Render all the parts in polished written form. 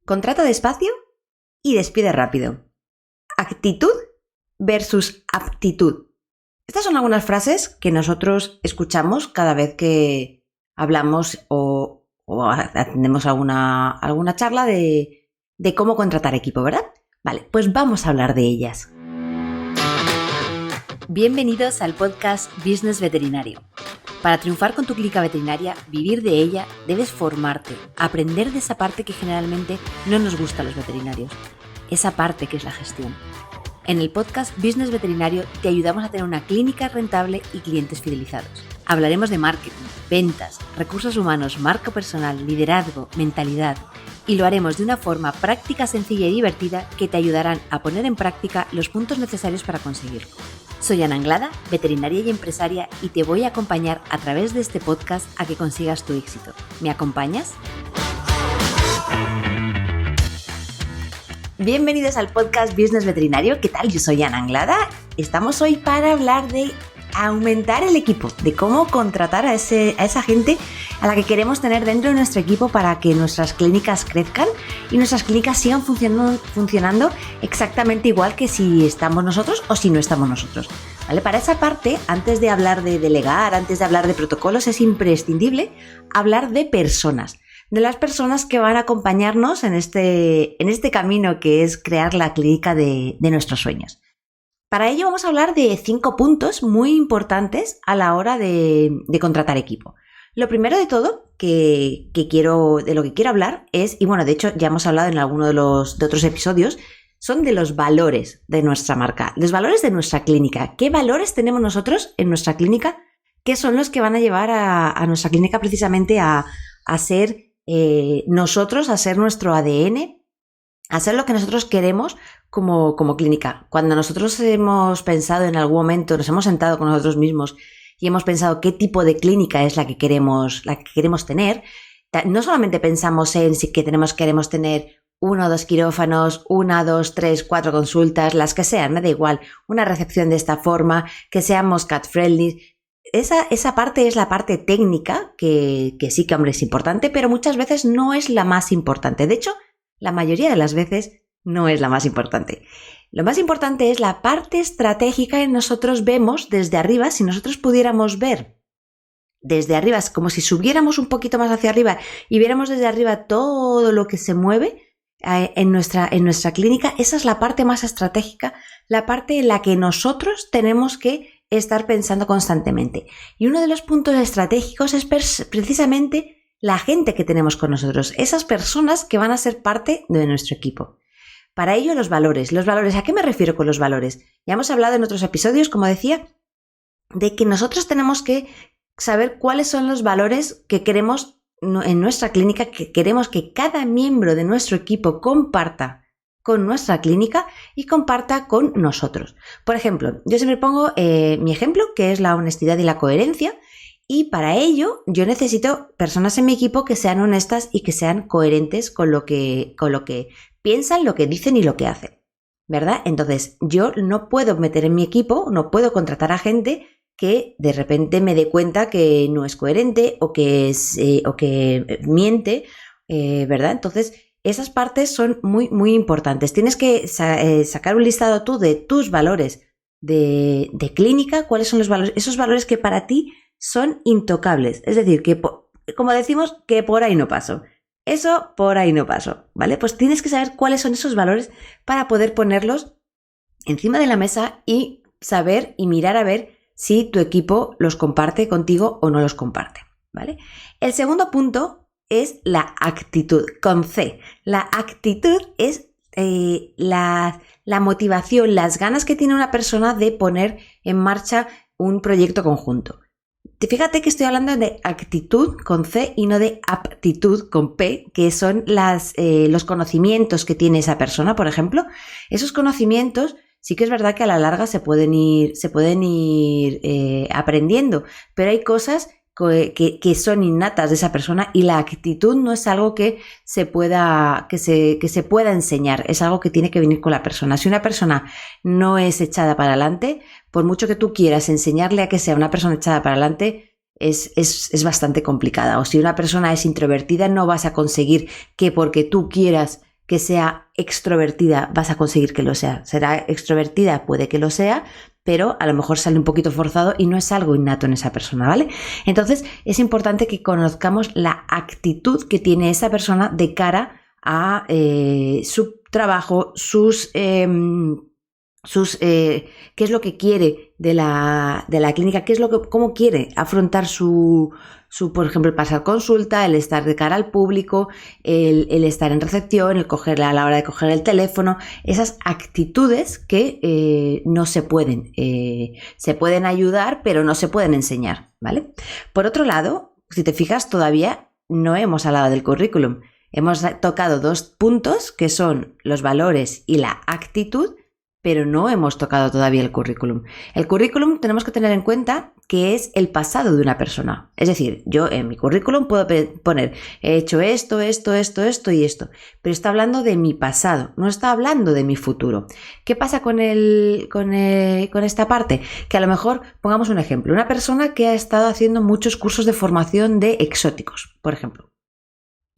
Contrata despacio y despide rápido. Actitud versus aptitud. Estas son algunas frases que nosotros escuchamos cada vez que hablamos o atendemos alguna charla de cómo contratar equipo, ¿verdad? Vale, pues vamos a hablar de ellas. Bienvenidos al podcast Business Veterinario. Para triunfar con tu clínica veterinaria, vivir de ella, debes formarte, aprender de esa parte que generalmente no nos gusta a los veterinarios, esa parte que es la gestión. En el podcast Business Veterinario te ayudamos a tener una clínica rentable y clientes fidelizados. Hablaremos de marketing, ventas, recursos humanos, marca personal, liderazgo, mentalidad, y lo haremos de una forma práctica, sencilla y divertida que te ayudarán a poner en práctica los puntos necesarios para conseguirlo. Soy Ana Anglada, veterinaria y empresaria, y te voy a acompañar a través de este podcast a que consigas tu éxito. ¿Me acompañas? Bienvenidos al podcast Business Veterinario. ¿Qué tal? Yo soy Ana Anglada. Estamos hoy para hablar de aumentar el equipo, de cómo contratar a esa gente a la que queremos tener dentro de nuestro equipo para que nuestras clínicas crezcan y nuestras clínicas sigan funcionando exactamente igual que si estamos nosotros o si no estamos nosotros. ¿Vale? Para esa parte, antes de hablar de delegar, antes de hablar de protocolos, es imprescindible hablar de personas. De las personas que van a acompañarnos en este camino que es crear la clínica de nuestros sueños. Para ello vamos a hablar de 5 puntos muy importantes a la hora de contratar equipo. Lo primero de todo de lo que quiero hablar es, y bueno, de hecho ya hemos hablado en alguno de otros episodios, son de los valores de nuestra marca, los valores de nuestra clínica. ¿Qué valores tenemos nosotros en nuestra clínica? ¿Qué son los que van a llevar a nuestra clínica precisamente a ser nosotros, a ser nuestro ADN, a ser lo que nosotros queremos como clínica? Cuando nosotros hemos pensado en algún momento, nos hemos sentado con nosotros mismos y hemos pensado qué tipo de clínica es la que queremos tener, no solamente pensamos en si queremos tener 1 o 2 quirófanos, 1, 2, 3, 4 consultas, las que sean, me da igual, una recepción de esta forma, que seamos cat friendly. Esa parte es la parte técnica, que sí que, hombre, es importante, pero muchas veces no es la más importante. De hecho, la mayoría de las veces no es la más importante. Lo más importante es la parte estratégica que nosotros vemos desde arriba. Si nosotros pudiéramos ver desde arriba, es como si subiéramos un poquito más hacia arriba y viéramos desde arriba todo lo que se mueve en nuestra clínica, esa es la parte más estratégica, la parte en la que nosotros tenemos que estar pensando constantemente. Y uno de los puntos estratégicos es precisamente la gente que tenemos con nosotros, esas personas que van a ser parte de nuestro equipo. Para ello, los valores. ¿A qué me refiero con los valores? Ya hemos hablado en otros episodios, como decía, de que nosotros tenemos que saber cuáles son los valores que queremos en nuestra clínica, que queremos que cada miembro de nuestro equipo comparta con nuestra clínica y comparta con nosotros. Por ejemplo, yo siempre pongo mi ejemplo, que es la honestidad y la coherencia, y para ello yo necesito personas en mi equipo que sean honestas y que sean coherentes con lo que piensan, lo que dicen y lo que hacen, ¿verdad? Entonces yo no puedo meter en mi equipo, no puedo contratar a gente que de repente me dé cuenta que no es coherente o que miente, ¿verdad? Entonces esas partes son muy, muy importantes. Tienes que sacar un listado tú de tus valores de clínica, cuáles son los valores, esos valores que para ti son intocables. Es decir, que como decimos, que por ahí no paso. Eso por ahí no paso, ¿vale? Pues tienes que saber cuáles son esos valores para poder ponerlos encima de la mesa y saber y mirar a ver si tu equipo los comparte contigo o no los comparte, ¿vale? El segundo punto es la actitud, con C. La actitud es la motivación, las ganas que tiene una persona de poner en marcha un proyecto conjunto. Fíjate que estoy hablando de actitud con C y no de aptitud con P, que son los conocimientos que tiene esa persona, por ejemplo. Esos conocimientos sí que es verdad que a la larga se pueden ir aprendiendo, pero hay cosas que son innatas de esa persona y la actitud no es algo que se pueda enseñar, es algo que tiene que venir con la persona. Si una persona no es echada para adelante, por mucho que tú quieras enseñarle a que sea una persona echada para adelante, es bastante complicada. O si una persona es introvertida, no vas a conseguir que porque tú quieras que sea extrovertida vas a conseguir que lo sea. Será extrovertida, puede que lo sea, pero a lo mejor sale un poquito forzado y no es algo innato en esa persona, ¿vale? Entonces es importante que conozcamos la actitud que tiene esa persona de cara a su trabajo, qué es lo que quiere de la clínica, cómo quiere afrontar su, por ejemplo, el pasar consulta, el estar de cara al público, el estar en recepción, a la hora de coger el teléfono, esas actitudes que no se pueden ayudar, pero no se pueden enseñar, ¿vale? Por otro lado, si te fijas, todavía no hemos hablado del currículum. Hemos tocado 2 puntos que son los valores y la actitud, pero no hemos tocado todavía el currículum. El currículum tenemos que tener en cuenta que es el pasado de una persona. Es decir, yo en mi currículum puedo poner he hecho esto y esto, pero está hablando de mi pasado, no está hablando de mi futuro. ¿Qué pasa con esta parte? Que a lo mejor, pongamos un ejemplo, una persona que ha estado haciendo muchos cursos de formación de exóticos, por ejemplo.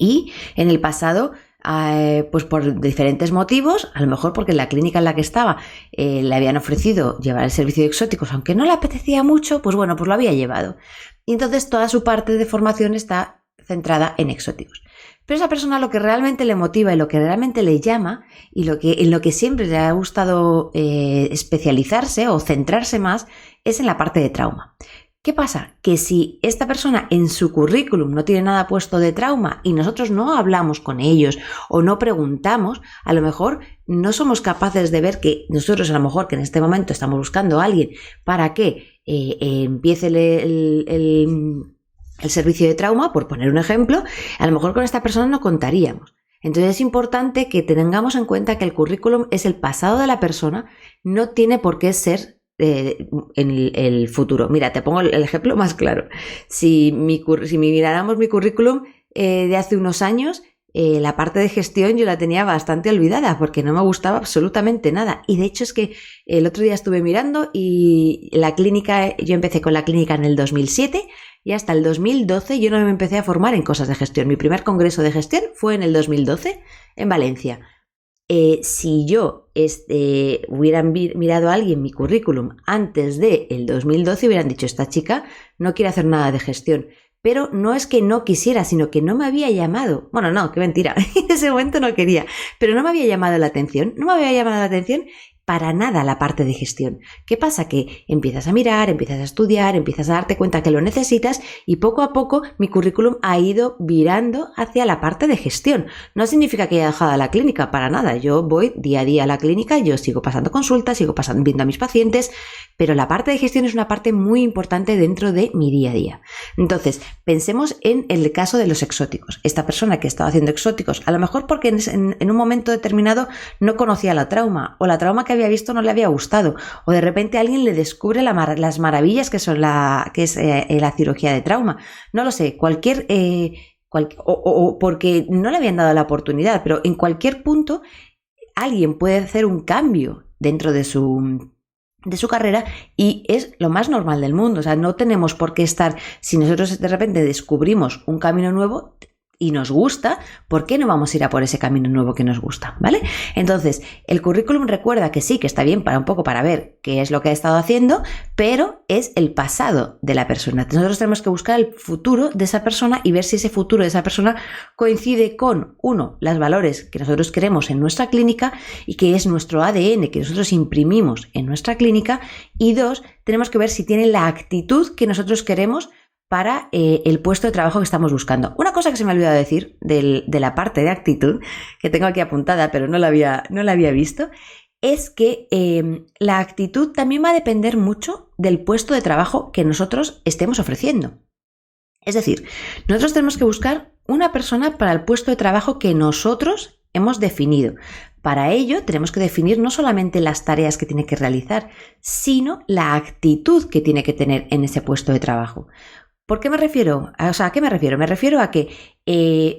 Y en el pasado, pues por diferentes motivos, a lo mejor porque en la clínica en la que estaba le habían ofrecido llevar el servicio de exóticos, aunque no le apetecía mucho, pues bueno, pues lo había llevado. Y entonces toda su parte de formación está centrada en exóticos. Pero esa persona lo que realmente le motiva y lo que realmente le llama y en lo que siempre le ha gustado especializarse o centrarse más es en la parte de trauma. ¿Qué pasa? Que si esta persona en su currículum no tiene nada puesto de trauma y nosotros no hablamos con ellos o no preguntamos, a lo mejor no somos capaces de ver que nosotros a lo mejor que en este momento estamos buscando a alguien para que empiece el servicio de trauma, por poner un ejemplo, a lo mejor con esta persona no contaríamos. Entonces es importante que tengamos en cuenta que el currículum es el pasado de la persona, no tiene por qué ser en el futuro. Mira, te pongo el ejemplo más claro. Si miráramos mi currículum de hace unos años, la parte de gestión yo la tenía bastante olvidada porque no me gustaba absolutamente nada. Y de hecho es que el otro día estuve mirando y la clínica, yo empecé con la clínica en el 2007 y hasta el 2012 yo no me empecé a formar en cosas de gestión. Mi primer congreso de gestión fue en el 2012 en Valencia. Si yo hubieran mirado a alguien mi currículum antes del 2012, hubieran dicho, esta chica no quiere hacer nada de gestión. Pero no es que no quisiera, sino que no me había llamado. Bueno, no, qué mentira. En ese momento no quería. Pero no me había llamado la atención. No me había llamado la atención para nada la parte de gestión. ¿Qué pasa? Que empiezas a mirar, empiezas a estudiar, empiezas a darte cuenta que lo necesitas y poco a poco mi currículum ha ido virando hacia la parte de gestión. No significa que haya dejado la clínica, para nada. Yo voy día a día a la clínica, yo sigo pasando consultas, viendo a mis pacientes, pero la parte de gestión es una parte muy importante dentro de mi día a día. Entonces, pensemos en el caso de los exóticos. Esta persona que estaba haciendo exóticos, a lo mejor porque en un momento determinado no conocía la trauma o la trauma que había visto no le había gustado o de repente alguien le descubre las maravillas que son la cirugía de trauma. No lo sé, o porque no le habían dado la oportunidad, pero en cualquier punto alguien puede hacer un cambio dentro de su carrera y es lo más normal del mundo. O sea, no tenemos por qué estar, si nosotros de repente descubrimos un camino nuevo y nos gusta, ¿por qué no vamos a ir a por ese camino nuevo que nos gusta? ¿Vale? Entonces, el currículum recuerda que sí, que está bien para ver qué es lo que ha estado haciendo, pero es el pasado de la persona. Nosotros tenemos que buscar el futuro de esa persona y ver si ese futuro de esa persona coincide con, uno, los valores que nosotros queremos en nuestra clínica y que es nuestro ADN que nosotros imprimimos en nuestra clínica, y dos, tenemos que ver si tiene la actitud que nosotros queremos para el puesto de trabajo que estamos buscando. Una cosa que se me ha olvidado decir de la parte de actitud, que tengo aquí apuntada, pero no la había visto, es que la actitud también va a depender mucho del puesto de trabajo que nosotros estemos ofreciendo. Es decir, nosotros tenemos que buscar una persona para el puesto de trabajo que nosotros hemos definido. Para ello tenemos que definir no solamente las tareas que tiene que realizar, sino la actitud que tiene que tener en ese puesto de trabajo. ¿Por qué me refiero? ¿A qué me refiero? Me refiero a que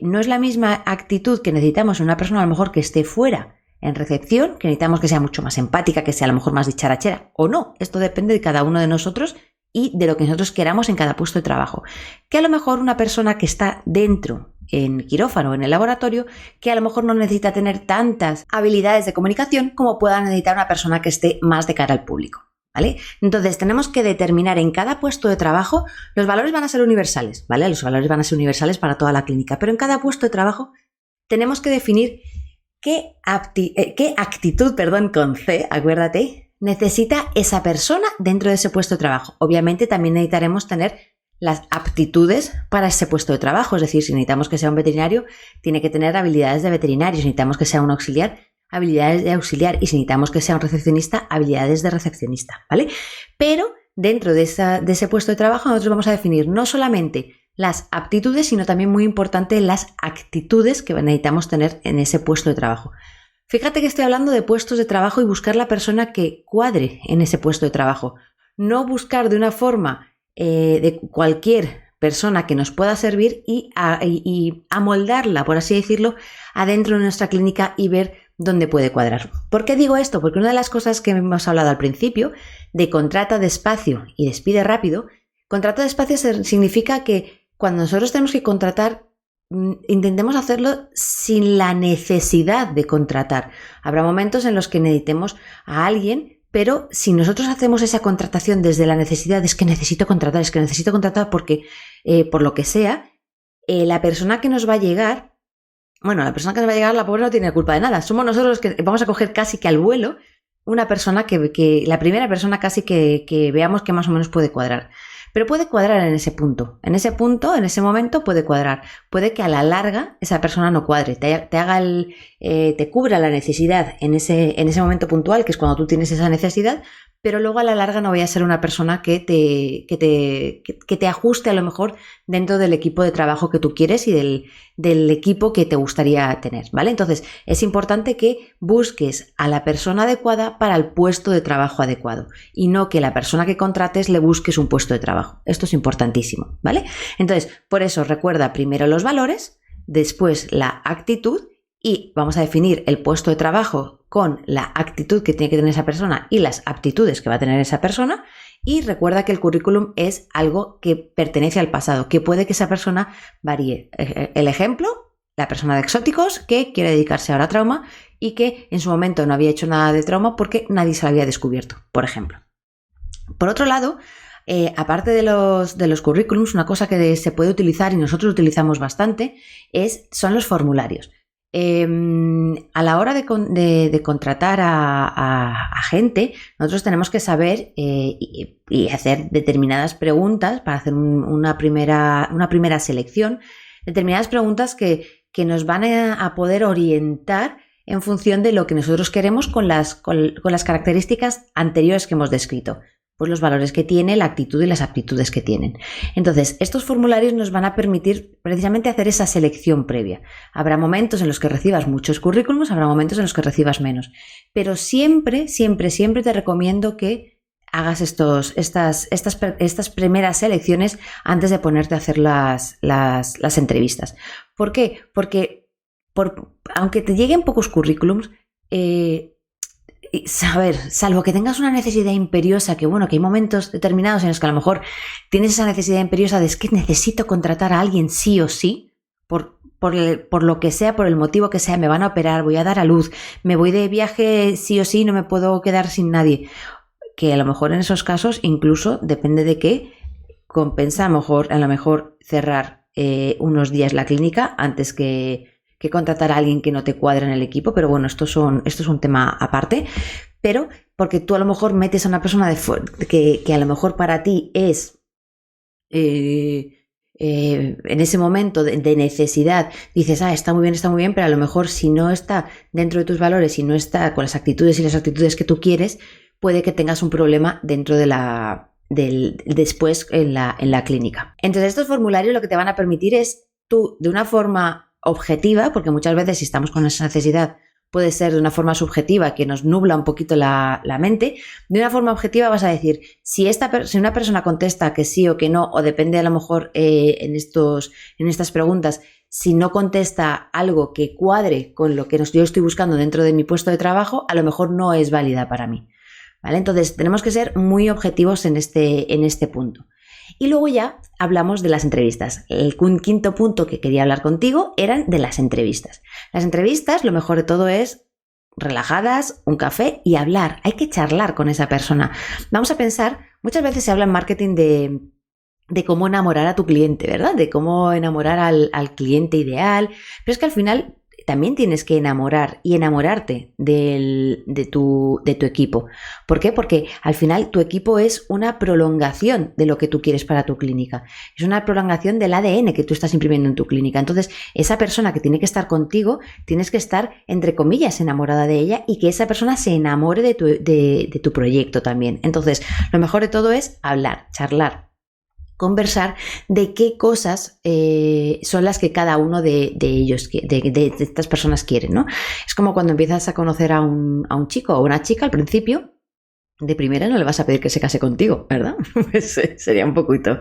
no es la misma actitud que necesitamos en una persona a lo mejor que esté fuera en recepción, que necesitamos que sea mucho más empática, que sea a lo mejor más dicharachera, o no. Esto depende de cada uno de nosotros y de lo que nosotros queramos en cada puesto de trabajo. Que a lo mejor una persona que está dentro en quirófano o en el laboratorio que a lo mejor no necesita tener tantas habilidades de comunicación como pueda necesitar una persona que esté más de cara al público, ¿vale? Entonces tenemos que determinar en cada puesto de trabajo, los valores van a ser universales, ¿vale? Los valores van a ser universales para toda la clínica, pero en cada puesto de trabajo tenemos que definir qué actitud, con C, acuérdate, necesita esa persona dentro de ese puesto de trabajo. Obviamente también necesitaremos tener las aptitudes para ese puesto de trabajo, es decir, si necesitamos que sea un veterinario, tiene que tener habilidades de veterinario, si necesitamos que sea un auxiliar, habilidades de auxiliar, y si necesitamos que sea un recepcionista, habilidades de recepcionista, ¿vale? Pero dentro de ese puesto de trabajo nosotros vamos a definir no solamente las aptitudes, sino también muy importante las actitudes que necesitamos tener en ese puesto de trabajo. Fíjate que estoy hablando de puestos de trabajo y buscar la persona que cuadre en ese puesto de trabajo, no buscar de una forma de cualquier persona que nos pueda servir y amoldarla, por así decirlo, adentro de nuestra clínica y ver dónde puede cuadrar. ¿Por qué digo esto? Porque una de las cosas que hemos hablado al principio de contrata despacio y despide rápido, contrata despacio significa que cuando nosotros tenemos que contratar, intentemos hacerlo sin la necesidad de contratar. Habrá momentos en los que necesitemos a alguien, pero si nosotros hacemos esa contratación desde la necesidad, es que necesito contratar porque, por lo que sea, la persona que nos va a llegar, la pobre no tiene culpa de nada. Somos nosotros los que vamos a coger casi que al vuelo una persona la primera persona casi que veamos que más o menos puede cuadrar. Pero puede cuadrar en ese punto, en ese momento puede cuadrar. Puede que a la larga esa persona no cuadre, te cubra la necesidad en ese momento puntual, que es cuando tú tienes esa necesidad, pero luego a la larga no vaya a ser una persona que te ajuste a lo mejor dentro del equipo de trabajo que tú quieres y del equipo que te gustaría tener, ¿vale? Entonces es importante que busques a la persona adecuada para el puesto de trabajo adecuado y no que la persona que contrates le busques un puesto de trabajo. Esto es importantísimo, ¿vale? Entonces, por eso recuerda primero los valores, después la actitud y vamos a definir el puesto de trabajo con la actitud que tiene que tener esa persona y las aptitudes que va a tener esa persona. Y recuerda que el currículum es algo que pertenece al pasado, que puede que esa persona varíe. El ejemplo, la persona de exóticos que quiere dedicarse ahora a trauma y que en su momento no había hecho nada de trauma porque nadie se lo había descubierto, por ejemplo. Por otro lado, aparte de los currículums, una cosa que se puede utilizar y nosotros utilizamos bastante son los formularios. A la hora de contratar a gente, nosotros tenemos que saber y hacer determinadas preguntas para hacer una primera selección, determinadas preguntas que nos van a poder orientar en función de lo que nosotros queremos con las características anteriores que hemos descrito. Pues los valores que tiene, la actitud y las aptitudes que tienen. Entonces, estos formularios nos van a permitir precisamente hacer esa selección previa. Habrá momentos en los que recibas muchos currículums, habrá momentos en los que recibas menos. Pero siempre te recomiendo que hagas estas primeras selecciones antes de ponerte a hacer las entrevistas. ¿Por qué? Porque aunque te lleguen pocos currículums, salvo que tengas una necesidad imperiosa, que hay momentos determinados en los que a lo mejor tienes esa necesidad imperiosa de es que necesito contratar a alguien sí o sí, por lo que sea, por el motivo que sea, me van a operar, voy a dar a luz, me voy de viaje sí o sí, no me puedo quedar sin nadie. Que a lo mejor en esos casos, incluso depende de qué, compensa a lo mejor cerrar unos días la clínica antes que contratar a alguien que no te cuadre en el equipo, pero bueno, esto es un tema aparte, pero porque tú a lo mejor metes a una persona que a lo mejor para ti es en ese momento de necesidad, dices, está muy bien, pero a lo mejor si no está dentro de tus valores, si no está con las actitudes y las actitudes que tú quieres, puede que tengas un problema dentro después en la clínica. Entonces estos formularios lo que te van a permitir es tú, de una forma objetiva, porque muchas veces si estamos con esa necesidad puede ser de una forma subjetiva que nos nubla un poquito la mente. De una forma objetiva vas a decir si una persona contesta que sí o que no, o depende a lo mejor en estas preguntas, si no contesta algo que cuadre con lo que yo estoy buscando dentro de mi puesto de trabajo, a lo mejor no es válida para mí, ¿vale? Entonces tenemos que ser muy objetivos en este punto. Y luego ya hablamos de las entrevistas. El quinto punto que quería hablar contigo eran de las entrevistas. Las entrevistas, lo mejor de todo es relajadas, un café y hablar. Hay que charlar con esa persona. Vamos a pensar, muchas veces se habla en marketing de cómo enamorar a tu cliente, ¿verdad? De cómo enamorar al cliente ideal. Pero es que al final también tienes que enamorar y enamorarte de tu equipo. ¿Por qué? Porque al final tu equipo es una prolongación de lo que tú quieres para tu clínica. Es una prolongación del ADN que tú estás imprimiendo en tu clínica. Entonces, esa persona que tiene que estar contigo, tienes que estar, entre comillas, enamorada de ella y que esa persona se enamore de tu proyecto también. Entonces, lo mejor de todo es hablar, charlar, conversar de qué cosas son las que cada uno de ellos, de estas personas quieren, ¿no? Es como cuando empiezas a conocer a un chico o una chica al principio. De primera no le vas a pedir que se case contigo, ¿verdad? Pues sería un poquito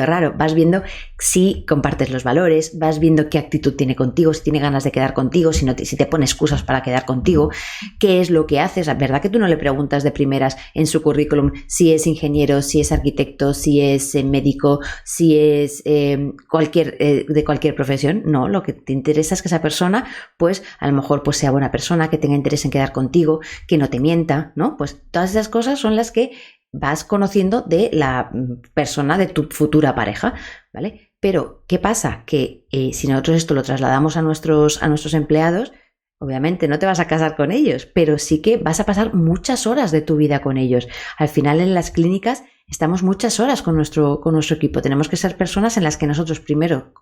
raro. Vas viendo si compartes los valores, vas viendo qué actitud tiene contigo, si tiene ganas de quedar contigo, si te pone excusas para quedar contigo, qué es lo que haces. ¿Verdad que tú no le preguntas de primeras en su currículum si es ingeniero, si es arquitecto, si es médico, si es de cualquier profesión? No, lo que te interesa es que esa persona, pues a lo mejor pues sea buena persona, que tenga interés en quedar contigo, que no te mienta, ¿no? Pues todas esas cosas son las que vas conociendo de la persona de tu futura pareja, ¿vale? Pero, ¿qué pasa? Que si nosotros esto lo trasladamos a nuestros empleados, obviamente no te vas a casar con ellos, pero sí que vas a pasar muchas horas de tu vida con ellos. Al final en las clínicas estamos muchas horas con nuestro equipo. Tenemos que ser personas en las que nosotros primero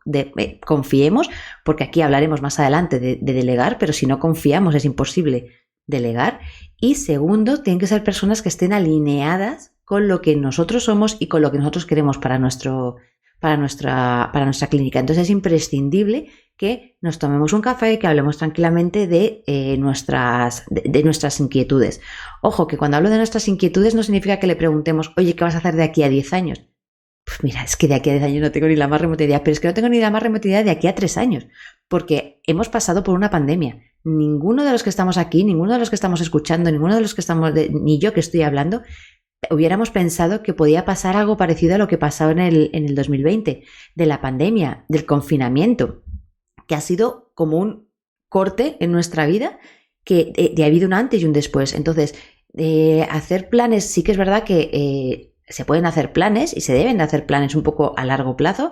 confiemos, porque aquí hablaremos más adelante de delegar, pero si no confiamos es imposible delegar. Y segundo, tienen que ser personas que estén alineadas con lo que nosotros somos y con lo que nosotros queremos para nuestra clínica. Entonces es imprescindible que nos tomemos un café y que hablemos tranquilamente de nuestras inquietudes. Ojo, que cuando hablo de nuestras inquietudes no significa que le preguntemos, oye, ¿qué vas a hacer de aquí a 10 años? Pues mira, es que de aquí a 10 años no tengo ni la más remota idea, pero es que no tengo ni la más remota idea de aquí a 3 años, porque hemos pasado por una pandemia. Ninguno de los que estamos aquí, ninguno de los que estamos escuchando, ninguno de los que estamos, ni yo que estoy hablando, hubiéramos pensado que podía pasar algo parecido a lo que pasó en el 2020, de la pandemia, del confinamiento, que ha sido como un corte en nuestra vida, que ha habido un antes y un después. Entonces, hacer planes, sí que es verdad que se pueden hacer planes y se deben de hacer planes un poco a largo plazo,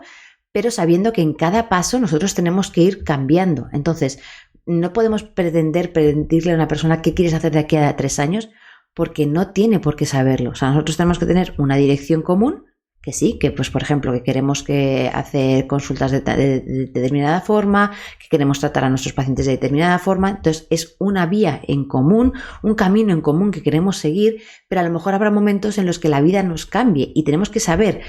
pero sabiendo que en cada paso nosotros tenemos que ir cambiando. Entonces, no podemos pedirle a una persona qué quieres hacer de aquí a 3 años, porque no tiene por qué saberlo. O sea, nosotros tenemos que tener una dirección común, que sí, que pues por ejemplo que queremos hacer consultas de determinada forma, que queremos tratar a nuestros pacientes de determinada forma. Entonces es una vía en común, un camino en común que queremos seguir, pero a lo mejor habrá momentos en los que la vida nos cambie y tenemos que saber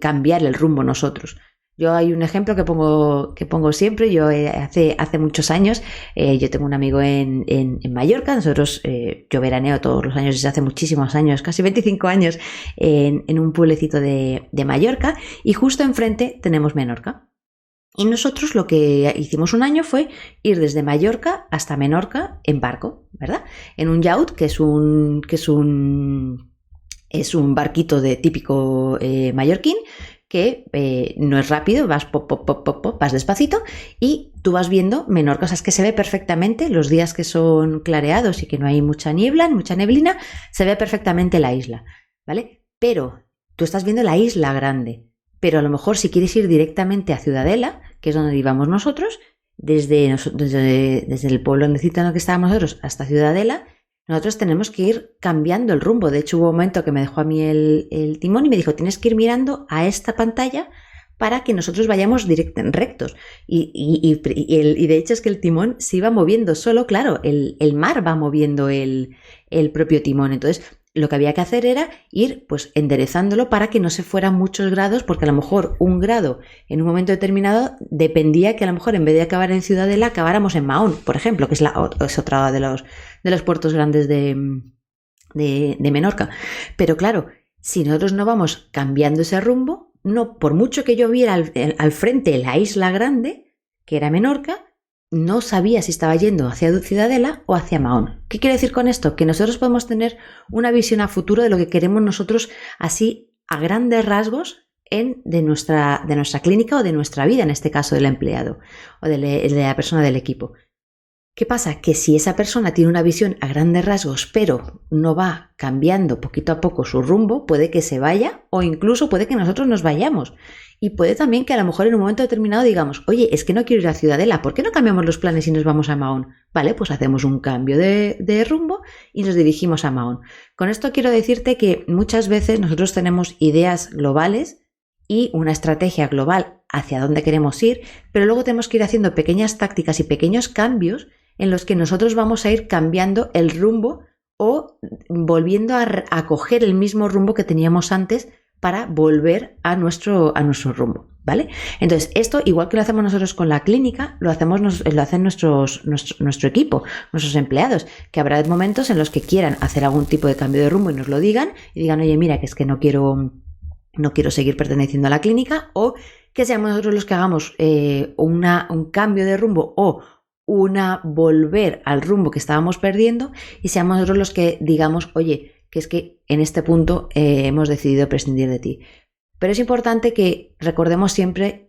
cambiar el rumbo nosotros. Yo hay un ejemplo que pongo siempre. Yo hace muchos años, yo tengo un amigo en Mallorca. Nosotros, yo veraneo todos los años desde hace muchísimos años, casi 25 años, en un pueblecito de Mallorca, y justo enfrente tenemos Menorca. Y nosotros lo que hicimos un año fue ir desde Mallorca hasta Menorca en barco, ¿verdad? En un yacht, que es un barquito de típico mallorquín, que no es rápido, vas vas despacito y tú vas viendo Menorca. O sea, es que se ve perfectamente los días que son clareados y que no hay mucha niebla, mucha neblina, se ve perfectamente la isla, ¿vale? Pero tú estás viendo la isla grande, pero a lo mejor si quieres ir directamente a Ciudadela, que es donde íbamos nosotros, desde el pueblecito en el que estábamos nosotros hasta Ciudadela, nosotros tenemos que ir cambiando el rumbo. De hecho, hubo un momento que me dejó a mí el timón y me dijo, tienes que ir mirando a esta pantalla para que nosotros vayamos rectos. Y de hecho es que el timón se iba moviendo solo, claro, el mar va moviendo el propio timón. Entonces, lo que había que hacer era ir pues enderezándolo para que no se fueran muchos grados, porque a lo mejor 1 grado en un momento determinado dependía que a lo mejor en vez de acabar en Ciudadela acabáramos en Mahón, por ejemplo, que es otra de los puertos grandes de Menorca. Pero claro, si nosotros no vamos cambiando ese rumbo, no, por mucho que yo viera al frente la isla grande, que era Menorca, no sabía si estaba yendo hacia Ciudadela o hacia Mahón. ¿Qué quiere decir con esto? Que nosotros podemos tener una visión a futuro de lo que queremos nosotros así a grandes rasgos de nuestra clínica o de nuestra vida, en este caso del empleado o de la persona del equipo. ¿Qué pasa? Que si esa persona tiene una visión a grandes rasgos, pero no va cambiando poquito a poco su rumbo, puede que se vaya o incluso puede que nosotros nos vayamos. Y puede también que a lo mejor en un momento determinado digamos, oye, es que no quiero ir a Ciudadela, ¿por qué no cambiamos los planes y nos vamos a Mahón? Vale, pues hacemos un cambio de rumbo y nos dirigimos a Mahón. Con esto quiero decirte que muchas veces nosotros tenemos ideas globales y una estrategia global hacia dónde queremos ir, pero luego tenemos que ir haciendo pequeñas tácticas y pequeños cambios en los que nosotros vamos a ir cambiando el rumbo o volviendo a coger el mismo rumbo que teníamos antes para volver a nuestro rumbo, ¿vale? Entonces, esto, igual que lo hacemos nosotros con la clínica, lo hacen nuestro equipo, nuestros empleados, que habrá momentos en los que quieran hacer algún tipo de cambio de rumbo y nos lo digan, y digan, oye, mira, que es que no quiero seguir perteneciendo a la clínica, o que seamos nosotros los que hagamos un cambio de rumbo o volver al rumbo que estábamos perdiendo y seamos nosotros los que digamos, oye, que es que en este punto hemos decidido prescindir de ti. Pero es importante que recordemos siempre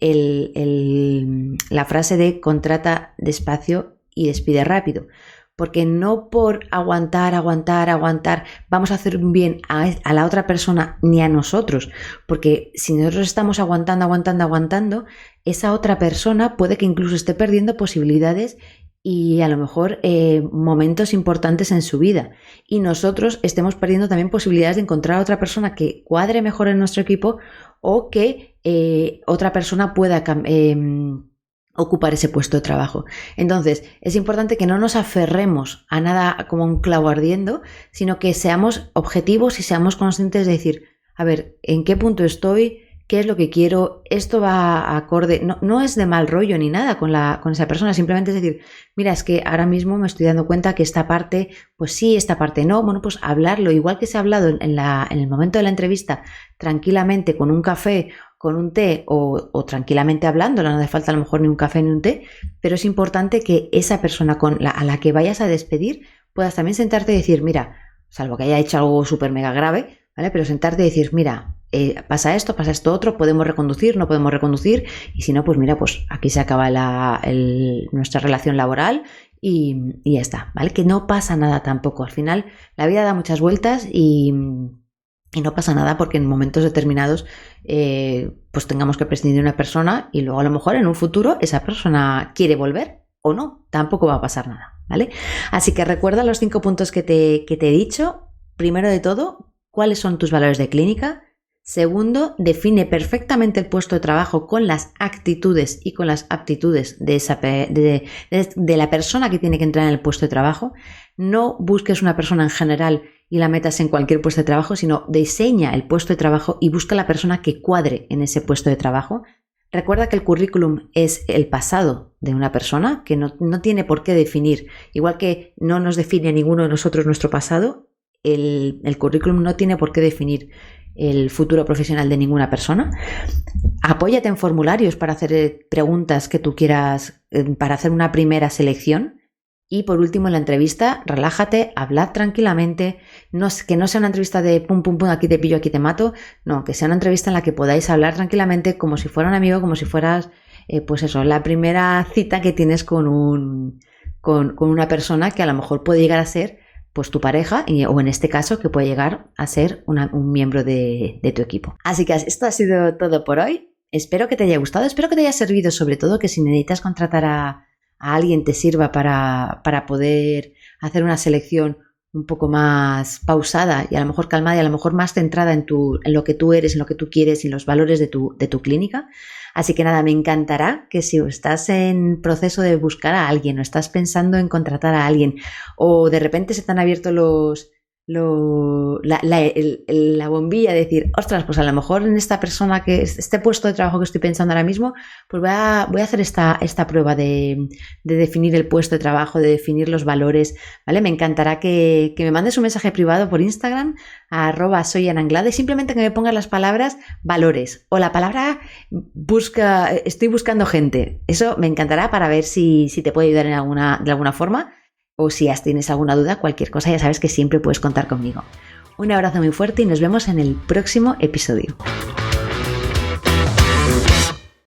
la frase de contrata despacio y despide rápido, porque no por aguantar vamos a hacer un bien a la otra persona ni a nosotros, porque si nosotros estamos aguantando, esa otra persona puede que incluso esté perdiendo posibilidades y a lo mejor momentos importantes en su vida, y nosotros estemos perdiendo también posibilidades de encontrar a otra persona que cuadre mejor en nuestro equipo o que otra persona pueda ocupar ese puesto de trabajo. Entonces, es importante que no nos aferremos a nada como un clavo ardiendo, sino que seamos objetivos y seamos conscientes de decir, a ver, ¿en qué punto estoy? ¿Qué es lo que quiero? Esto va acorde. No es de mal rollo ni nada con esa persona, simplemente es decir, mira, es que ahora mismo me estoy dando cuenta que esta parte, pues sí, esta parte no. Bueno, pues hablarlo, igual que se ha hablado en el momento de la entrevista, tranquilamente con un café, con un té o tranquilamente hablando, no hace falta a lo mejor ni un café ni un té, pero es importante que esa persona a la que vayas a despedir puedas también sentarte y decir, mira, salvo que haya hecho algo súper mega grave, ¿vale? Pero sentarte y decir, mira, pasa esto otro, podemos reconducir, no podemos reconducir, y si no, pues mira, pues aquí se acaba nuestra relación laboral y ya está, ¿vale? Que no pasa nada tampoco, al final la vida da muchas vueltas y no pasa nada porque en momentos determinados pues tengamos que prescindir de una persona y luego a lo mejor en un futuro esa persona quiere volver o no, tampoco va a pasar nada, ¿vale? Así que recuerda los 5 puntos que te he dicho. Primero de todo, ¿cuáles son tus valores de clínica? Segundo, define perfectamente el puesto de trabajo con las actitudes y con las aptitudes de la persona que tiene que entrar en el puesto de trabajo. No busques una persona en general y la metas en cualquier puesto de trabajo, sino diseña el puesto de trabajo y busca la persona que cuadre en ese puesto de trabajo. Recuerda que el currículum es el pasado de una persona, que no tiene por qué definir, igual que no nos define a ninguno de nosotros nuestro pasado, el currículum no tiene por qué definir el futuro profesional de ninguna persona. Apóyate en formularios para hacer preguntas que tú quieras, para hacer una primera selección. Y por último, en la entrevista, relájate, hablad tranquilamente, que no sea una entrevista de pum, pum, pum, aquí te pillo, aquí te mato, no, que sea una entrevista en la que podáis hablar tranquilamente como si fuera un amigo, como si fueras, pues eso, la primera cita que tienes con una persona que a lo mejor puede llegar a ser pues tu pareja, o en este caso que puede llegar a ser un miembro de tu equipo. Así que esto ha sido todo por hoy. Espero que te haya gustado, espero que te haya servido, sobre todo que si necesitas contratar a alguien te sirva para poder hacer una selección un poco más pausada y a lo mejor calmada y a lo mejor más centrada en lo que tú eres, en lo que tú quieres y en los valores de tu clínica. Así que nada, me encantará que si estás en proceso de buscar a alguien o estás pensando en contratar a alguien o de repente se te han abierto la bombilla de decir, ostras, pues a lo mejor en esta persona, este puesto de trabajo que estoy pensando ahora mismo, pues voy a hacer esta prueba de definir el puesto de trabajo, de definir los valores, ¿vale? Me encantará que me mandes un mensaje privado por Instagram @soyananglada y simplemente que me pongas las palabras valores o la palabra estoy buscando gente. Eso me encantará para ver si te puedo ayudar de alguna forma. O si tienes alguna duda, cualquier cosa, ya sabes que siempre puedes contar conmigo. Un abrazo muy fuerte y nos vemos en el próximo episodio.